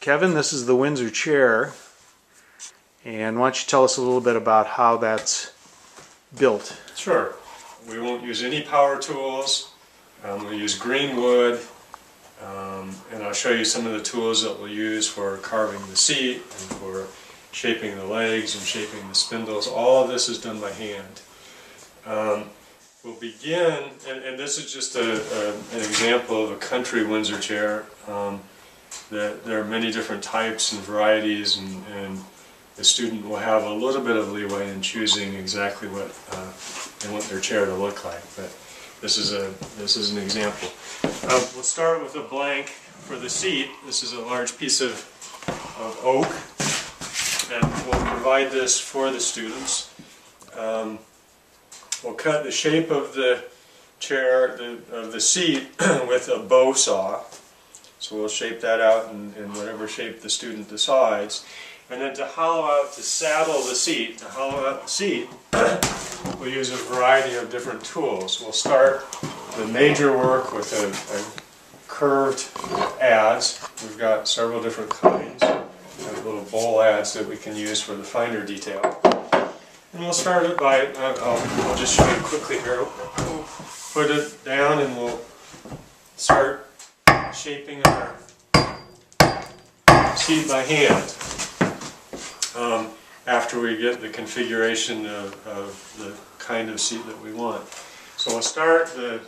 Kevin, this is the Windsor chair, and why don't you tell us a little bit about how that's built? Sure. We won't use any power tools. We'll use green wood, and I'll show you some of the tools that we'll use for carving the seat and for shaping the legs and shaping the spindles. All of this is done by hand. We'll begin, and this is just an example of a country Windsor chair. There are many different types and varieties, and the student will have a little bit of leeway in choosing exactly what they want their chair to look like. But this is an example. We'll start with a blank for the seat. This is a large piece of oak, and we'll provide this for the students. We'll cut the shape of the chair, of the seat, with a bow saw. So we'll shape that out in whatever shape the student decides. And then to hollow out, to saddle the seat, we'll use a variety of different tools. We'll start the major work with a curved adze. We've got several different kinds. Have little bowl adze that we can use for the finer detail. And we'll start it by, I'll just show you quickly here. We'll put it down and we'll start shaping our seat by hand after we get the configuration of the kind of seat that we want. So we'll start the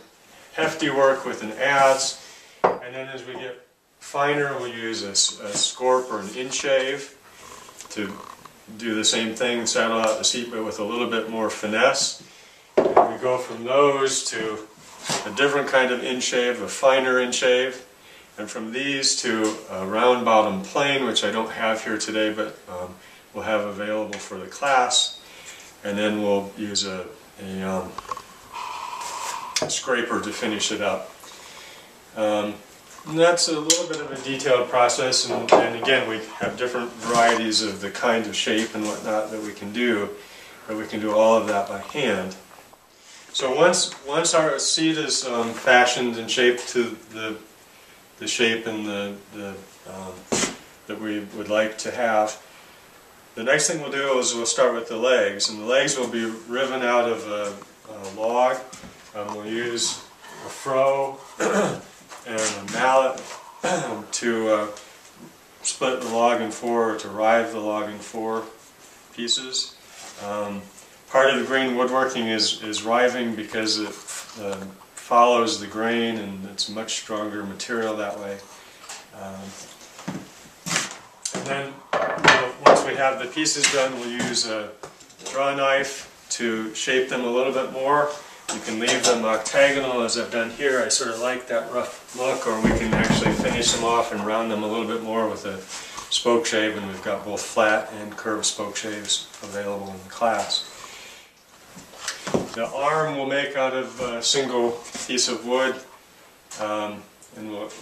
hefty work with an adze, and then as we get finer we'll use a scorp or an inshave to do the same thing, saddle out the seat but with a little bit more finesse. And we go from those to a different kind of inshave, a finer inshave. And from these to a round bottom plane, which I don't have here today, but we'll have available for the class. And then we'll use a scraper to finish it up. And that's a little bit of a detailed process, and again we have different varieties of the kind of shape and whatnot that we can do, but we can do all of that by hand. So once our seat is fashioned and shaped to the shape and that we would like to have, the next thing we'll do is we'll start with the legs, and the legs will be riven out of a log. We'll use a froe and a mallet to split the log in four, or to rive the log in four pieces. Part of the green woodworking is riving because it follows the grain, and it's a much stronger material that way. And then once we have the pieces done, we'll use a draw knife to shape them a little bit more. You can leave them octagonal as I've done here. I sort of like that rough look, or we can actually finish them off and round them a little bit more with a spoke shave, and we've got both flat and curved spoke shaves available in the class. The arm we'll make out of a single piece of wood, and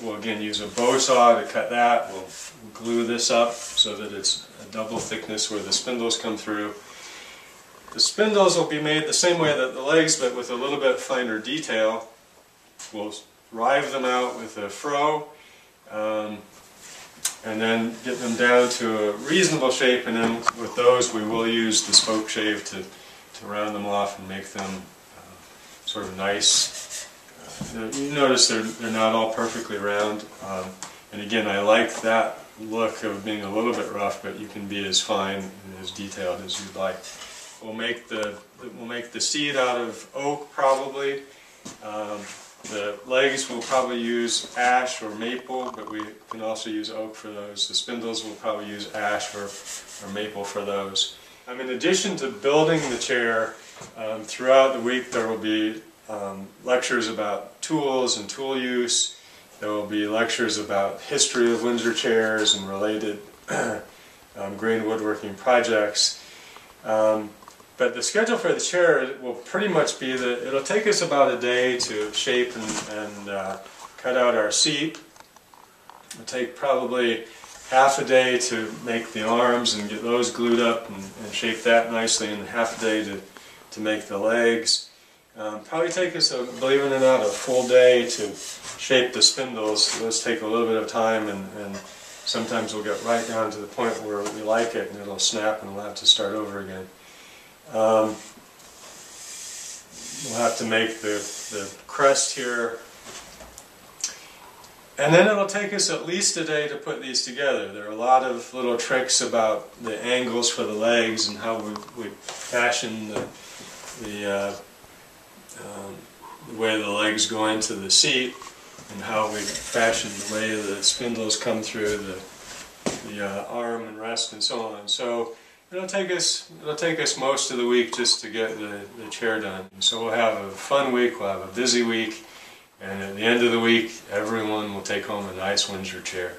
we'll again use a bow saw to cut that. We'll glue this up so that it's a double thickness where the spindles come through. The spindles will be made the same way that the legs, but with a little bit finer detail. We'll rive them out with a froe, and then get them down to a reasonable shape, and then with those we will use the spoke shave to round them off and make them sort of nice. You notice they're not all perfectly round, and again I like that look of being a little bit rough, but you can be as fine and as detailed as you'd like. We'll make the seat out of oak probably. The legs we'll probably use ash or maple, but we can also use oak for those. The spindles we'll probably use ash or maple for those. In addition to building the chair, throughout the week there will be lectures about tools and tool use. There will be lectures about history of Windsor chairs and related green woodworking projects. But the schedule for the chair will pretty much be that it'll take us about a day to shape and cut out our seat. It'll take probably half a day to make the arms and get those glued up and shape that nicely, and half a day to make the legs. Probably take us, believe it or not, a full day to shape the spindles. Those take a little bit of time, and sometimes we'll get right down to the point where we like it and it'll snap and we'll have to start over again. We'll have to make the crest here. And then it'll take us at least a day to put these together. There are a lot of little tricks about the angles for the legs and how we fashion the way the legs go into the seat, and how we fashion the way the spindles come through the arm and rest and so on. So it'll take us most of the week just to get the chair done. So we'll have a fun week, we'll have a busy week, and at the end of the week everyone will take home a nice Windsor chair.